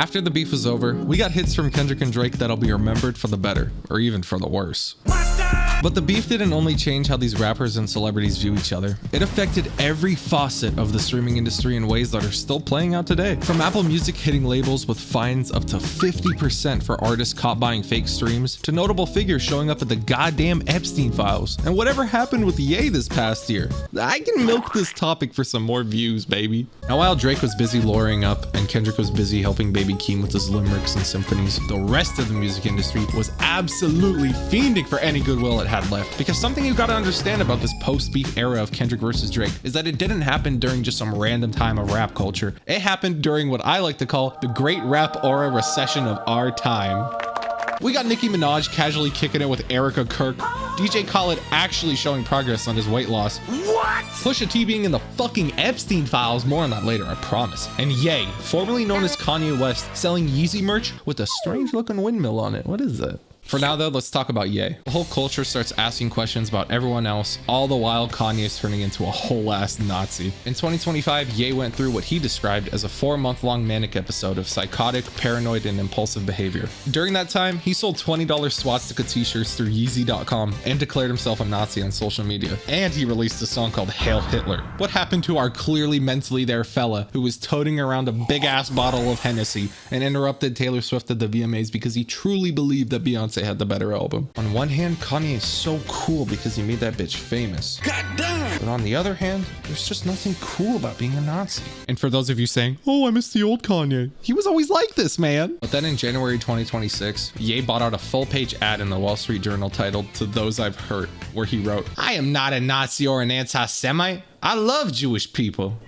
After the beef was over, we got hits from Kendrick and Drake that'll be remembered for the better, or even for the worse. But the beef didn't only change how these rappers and celebrities view each other. It affected every facet of the streaming industry in ways that are still playing out today. From Apple Music hitting labels with fines up to 50% for artists caught buying fake streams, to notable figures showing up at the goddamn Epstein files, and whatever happened with Ye this past year. I can milk this topic for some more views, baby. Now, while Drake was busy lawyering up and Kendrick was busy helping Baby Keem with his limericks and symphonies, the rest of the music industry was absolutely fiending for any goodwill it had left. Because something you gotta understand about this post-beef era of Kendrick versus Drake is that it didn't happen during just some random time of rap culture. It happened during what I like to call the great rap aura recession of our time. We got Nicki Minaj casually kicking it with Erica Kirk, DJ Khaled actually showing progress on his weight loss, what? Pusha T being in the fucking Epstein files, more on that later, I promise, and Ye, formerly known as Kanye West, selling Yeezy merch with a strange looking windmill on it. What is that? For now though, let's talk about Ye. The whole culture starts asking questions about everyone else, all the while Kanye is turning into a whole ass Nazi. In 2025, Ye went through what he described as a 4-month-long manic episode of psychotic, paranoid, and impulsive behavior. During that time, he sold $20 swastika t-shirts through Yeezy.com and declared himself a Nazi on social media. And he released a song called Hail Hitler. What happened to our clearly mentally there fella who was toting around a big ass bottle of Hennessy and interrupted Taylor Swift at the VMAs because he truly believed that Beyonce had the better album? On one hand, Kanye is so cool because he made that bitch famous. Goddamn! But on the other hand, there's just nothing cool about being a Nazi. And for those of you saying, oh, I miss the old Kanye, he was always like this, man. But then in January 2026, Ye bought out a full-page ad in the Wall Street Journal titled "To Those I've Hurt," where he wrote, "I am not a Nazi or an anti-Semite. I love Jewish people."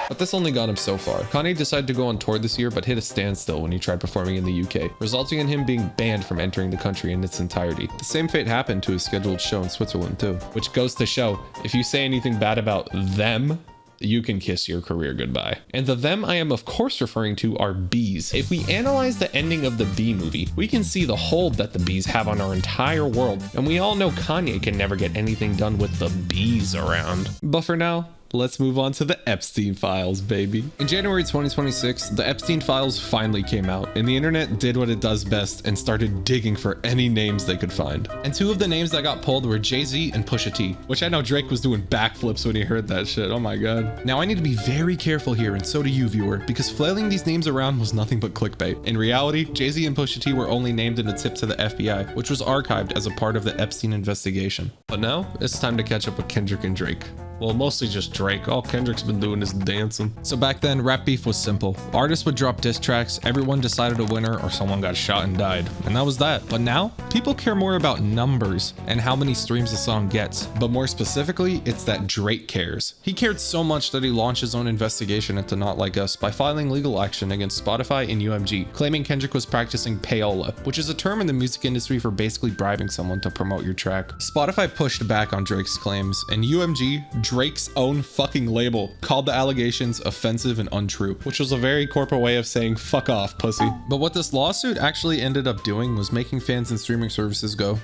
But this only got him so far. Kanye decided to go on tour this year, but hit a standstill when he tried performing in the UK, resulting in him being banned from entering the country in its entirety. The same fate happened to his scheduled show in Switzerland too, which goes to show, if you say anything bad about them, you can kiss your career goodbye. And the them I am of course referring to are bees. If we analyze the ending of the Bee movie, we can see the hold that the bees have on our entire world, and we all know Kanye can never get anything done with the bees around. But for now, let's move on to the Epstein files, baby. In January 2026, the Epstein files finally came out, and the internet did what it does best and started digging for any names they could find. And two of the names that got pulled were Jay-Z and Pusha T, which I know Drake was doing backflips when he heard that shit. Oh my god. Now I need to be very careful here, and so do you, viewer, because flailing these names around was nothing but clickbait. In reality, Jay-Z and Pusha T were only named in a tip to the FBI, which was archived as a part of the Epstein investigation. But now, it's time to catch up with Kendrick and Drake. Well, mostly just Drake. All Kendrick's been doing is dancing. So back then, rap beef was simple. Artists would drop diss tracks, everyone decided a winner, or someone got shot and died. And that was that. But now, people care more about numbers and how many streams a song gets. But more specifically, it's that Drake cares. He cared so much that he launched his own investigation into Not Like Us by filing legal action against Spotify and UMG, claiming Kendrick was practicing payola, which is a term in the music industry for basically bribing someone to promote your track. Spotify pushed back on Drake's claims, and UMG, Drake's own fucking label, called the allegations offensive and untrue, which was a very corporate way of saying fuck off, pussy. But what this lawsuit actually ended up doing was making fans and streaming services go,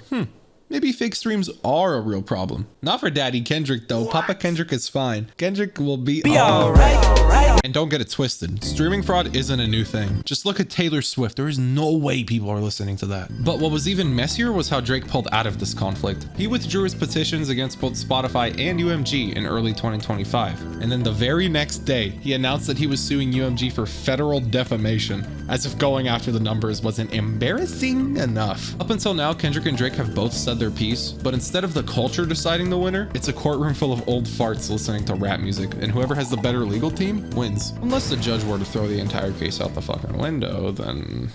maybe fake streams are a real problem. Not for Daddy Kendrick though. What? Papa Kendrick is fine. Kendrick will be alright. And don't get it twisted. Streaming fraud isn't a new thing. Just look at Taylor Swift. There is no way people are listening to that. But what was even messier was how Drake pulled out of this conflict. He withdrew his petitions against both Spotify and UMG in early 2025. And then the very next day, he announced that he was suing UMG for federal defamation, as if going after the numbers wasn't embarrassing enough. Up until now, Kendrick and Drake have both said their piece, but instead of the culture deciding the winner, it's a courtroom full of old farts listening to rap music, and whoever has the better legal team wins. Unless the judge were to throw the entire case out the fucking window, then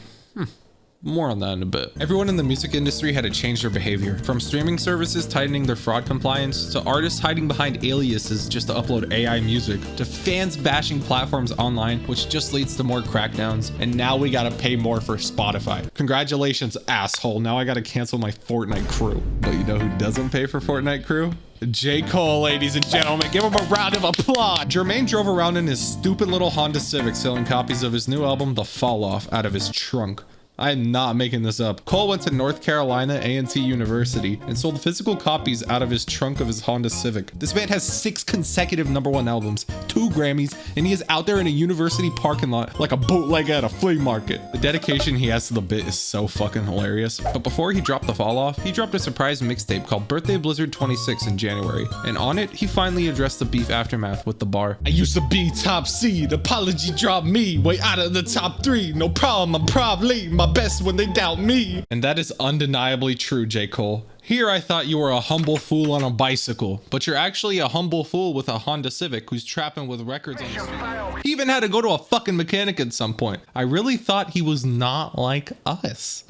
more on that in a bit. Everyone in the music industry had to change their behavior, from streaming services tightening their fraud compliance, to artists hiding behind aliases just to upload AI music, to fans bashing platforms online, which just leads to more crackdowns, and now we gotta pay more for Spotify. Congratulations, asshole. Now I gotta cancel my Fortnite crew. But you know who doesn't pay for Fortnite crew? J. Cole, ladies and gentlemen. Give him a round of applause. Jermaine drove around in his stupid little Honda Civic selling copies of his new album, The Fall Off, out of his trunk. I am not making this up. Cole went to North Carolina A&T University and sold physical copies out of his trunk of his Honda Civic. This man has 6 consecutive #1 albums, 2 Grammys, and he is out there in a university parking lot like a bootleg at a flea market. The dedication he has to the bit is so fucking hilarious. But before he dropped the fall off, he dropped a surprise mixtape called Birthday Blizzard 26 in January. And on it, he finally addressed the beef aftermath with the bar, "I used to be top seed, apology dropped me, way out of the top 3, no problem, I'm probably my best when they doubt me." And that is undeniably true, J. Cole. Here I thought you were a humble fool on a bicycle, but you're actually a humble fool with a Honda Civic who's trapping with records on his feet. He even had to go to a fucking mechanic at some point. I really thought he was not like us.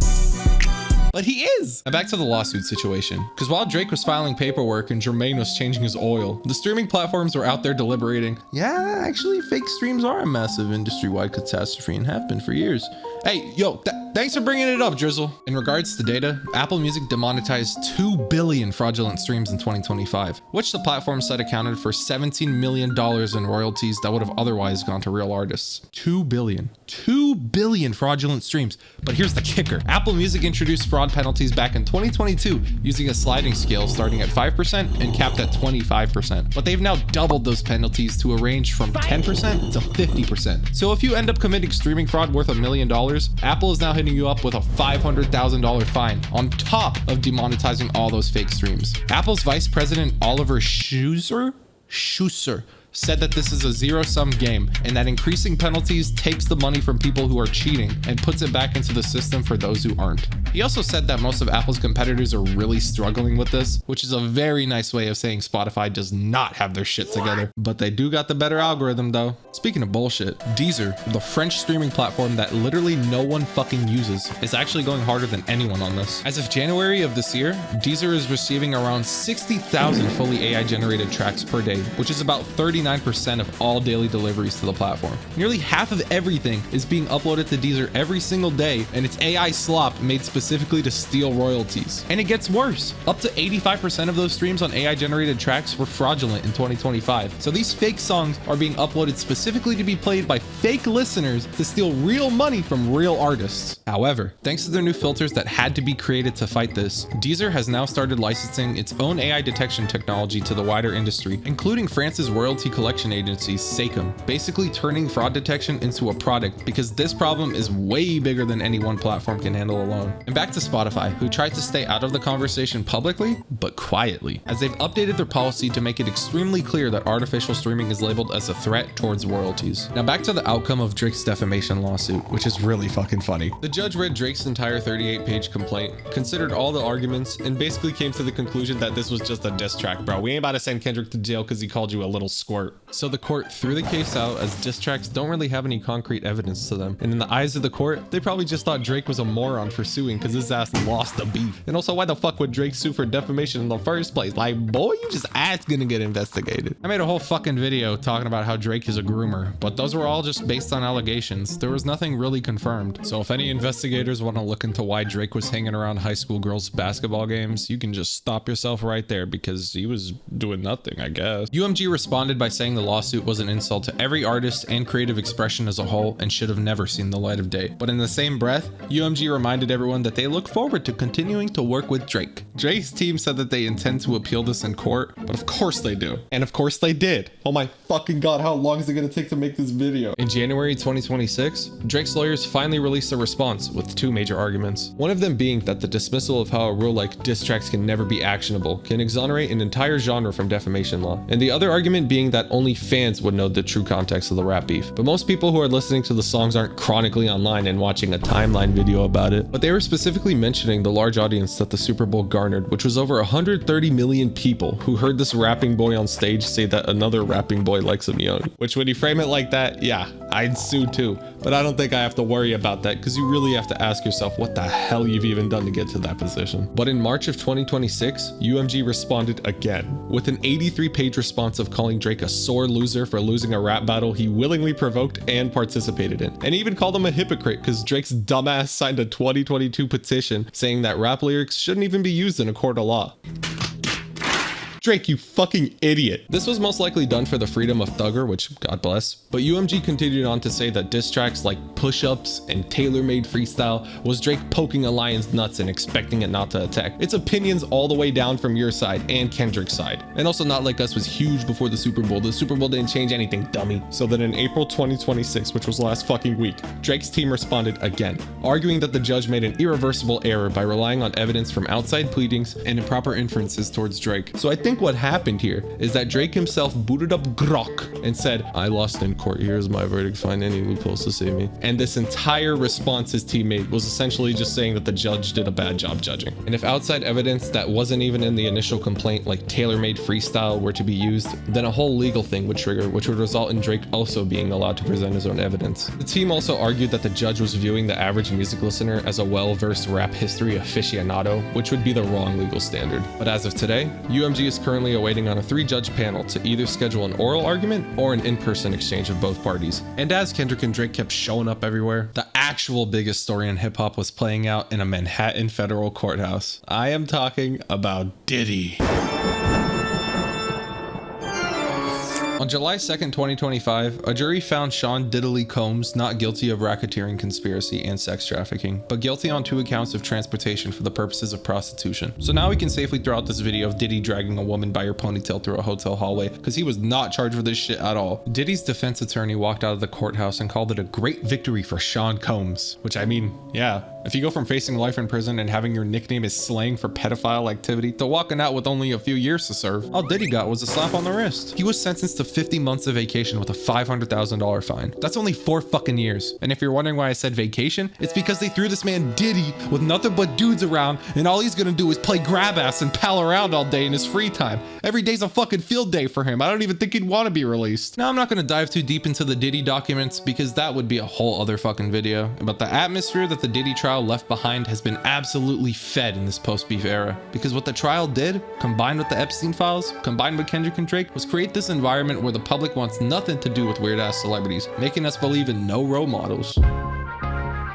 But he is. And back to the lawsuit situation. Because while Drake was filing paperwork and Jermaine was changing his oil, the streaming platforms were out there deliberating. Yeah, actually, fake streams are a massive industry-wide catastrophe and have been for years. Hey, yo, thanks for bringing it up, Drizzle. In regards to data, Apple Music demonetized 2 billion fraudulent streams in 2025, which the platform said accounted for $17 million in royalties that would have otherwise gone to real artists. 2 billion. 2 billion fraudulent streams. But here's the kicker. Apple Music introduced fraud penalties back in 2022 using a sliding scale starting at 5% and capped at 25%. But they've now doubled those penalties to a range from 10% to 50%. So if you end up committing streaming fraud worth $1 million, Apple is now hitting you up with a $500,000 fine on top of demonetizing all those fake streams. Apple's Vice President Oliver Schuster said that this is a zero-sum game and that increasing penalties takes the money from people who are cheating and puts it back into the system for those who aren't. He also said that most of Apple's competitors are really struggling with this, which is a very nice way of saying Spotify does not have their shit together. But they do got the better algorithm though. Speaking of bullshit, Deezer, the French streaming platform that literally no one fucking uses, is actually going harder than anyone on this. As of January of this year, Deezer is receiving around 60,000 fully AI-generated tracks per day, which is about 39% of all daily deliveries to the platform. Nearly half of everything is being uploaded to Deezer every single day, and it's AI slop made specifically to steal royalties. And it gets worse. Up to 85% of those streams on AI-generated tracks were fraudulent in 2025. So these fake songs are being uploaded specifically to be played by fake listeners to steal real money from real artists. However, thanks to their new filters that had to be created to fight this, Deezer has now started licensing its own AI detection technology to the wider industry, including France's royalty collection agency, Sacom, basically turning fraud detection into a product because this problem is way bigger than any one platform can handle alone. And back to Spotify, who tried to stay out of the conversation publicly, but quietly, as they've updated their policy to make it extremely clear that artificial streaming is labeled as a threat towards royalties. Now back to the outcome of Drake's defamation lawsuit, which is really fucking funny. The judge read Drake's entire 38-page complaint, considered all the arguments, and basically came to the conclusion that this was just a diss track, bro. We ain't about to send Kendrick to jail because he called you a little squirt. So the court threw the case out as diss tracks don't really have any concrete evidence to them. And in the eyes of the court, they probably just thought Drake was a moron for suing because his ass lost the beef. And also, why the fuck would Drake sue for defamation in the first place? Like, boy, you just ass gonna get investigated. I made a whole fucking video talking about how Drake is a groomer, but those were all just based on allegations. There was nothing really confirmed. So if any investigators want to look into why Drake was hanging around high school girls' basketball games, you can just stop yourself right there because he was doing nothing, I guess. UMG responded by saying the lawsuit was an insult to every artist and creative expression as a whole and should have never seen the light of day. But in the same breath, UMG reminded everyone that they look forward to continuing to work with Drake. Drake's team said that they intend to appeal this in court, but of course they do. And of course they did. Oh my fucking god, how long is it gonna take to make this video? In January 2026, Drake's lawyers finally released a response with 2 major arguments. One of them being that the dismissal of how a rule like diss tracks can never be actionable can exonerate an entire genre from defamation law. And the other argument being that only fans would know the true context of the rap beef. But most people who are listening to the songs aren't chronically online and watching a timeline video about it. But they were specifically mentioning the large audience that the Super Bowl garnered, which was over 130 million people who heard this rapping boy on stage say that another rapping boy likes him young. Which when you frame it like that, yeah, I'd sue too. But I don't think I have to worry about that because you really have to ask yourself what the hell you've even done to get to that position. But in March of 2026, UMG responded again with an 83-page response of calling Drake a sore loser for losing a rap battle he willingly provoked and participated in. And even called him a hypocrite because Drake's dumbass signed a 2022 petition saying that rap lyrics shouldn't even be used in a court of law. Drake, you fucking idiot. This was most likely done for the freedom of Thugger, which God bless. But UMG continued on to say that diss tracks like Push-Ups and Tailor-Made Freestyle was Drake poking a lion's nuts and expecting it not to attack. It's opinions all the way down from your side and Kendrick's side. And also Not Like Us was huge before the Super Bowl. The Super Bowl didn't change anything, dummy. So then in April 2026, which was last fucking week, Drake's team responded again, arguing that the judge made an irreversible error by relying on evidence from outside pleadings and improper inferences towards Drake. So I think what happened here is that Drake himself booted up Grok and said, I lost in court, here's my verdict, find any loopholes to save me. And this entire response his team made was essentially just saying that the judge did a bad job judging. And if outside evidence that wasn't even in the initial complaint, like tailor-made freestyle, were to be used, then a whole legal thing would trigger, which would result in Drake also being allowed to present his own evidence. The team also argued that the judge was viewing the average music listener as a well-versed rap history aficionado, which would be the wrong legal standard. But as of today, UMG is currently awaiting on a 3-judge panel to either schedule an oral argument or an in-person exchange of both parties. And as Kendrick and Drake kept showing up everywhere, the actual biggest story in hip-hop was playing out in a Manhattan federal courthouse. I am talking about Diddy. On July 2nd, 2025, a jury found Sean Diddley Combs not guilty of racketeering conspiracy and sex trafficking, but guilty on 2 accounts of transportation for the purposes of prostitution. So now we can safely throw out this video of Diddy dragging a woman by her ponytail through a hotel hallway, because he was not charged for this shit at all. Diddy's defense attorney walked out of the courthouse and called it a great victory for Sean Combs, which I mean, yeah. If you go from facing life in prison and having your nickname is slang for pedophile activity to walking out with only a few years to serve, all Diddy got was a slap on the wrist. He was sentenced to 50 months of vacation with a $500,000 fine. That's only 4 fucking years. And if you're wondering why I said vacation, it's because they threw this man Diddy with nothing but dudes around, and all he's gonna do is play grab ass and pal around all day in his free time. Every day's a fucking field day for him. I don't even think he'd want to be released. Now, I'm not gonna dive too deep into the Diddy documents because that would be a whole other fucking video. But the atmosphere that the Diddy trial left behind has been absolutely fed in this post-beef era, because what the trial did, combined with the Epstein files, combined with Kendrick and Drake, was create this environment where the public wants nothing to do with weird-ass celebrities, making us believe in no role models.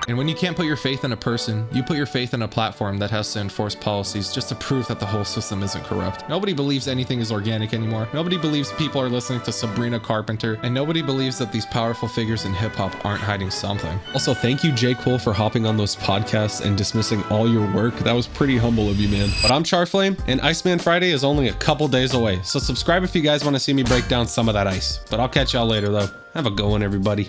And when you can't put your faith in a person, you put your faith in a platform that has to enforce policies just to prove that the whole system isn't corrupt. Nobody believes anything is organic anymore. Nobody believes people are listening to Sabrina Carpenter, and nobody believes that these powerful figures in hip-hop aren't hiding something. Also, thank you, J. Cole, for hopping on those podcasts and dismissing all your work. That was pretty humble of you, man. But I'm Charflame, and Iceman Friday is only a couple days away, so subscribe if you guys want to see me break down some of that ice. But I'll catch y'all later, though. Have a good one, everybody.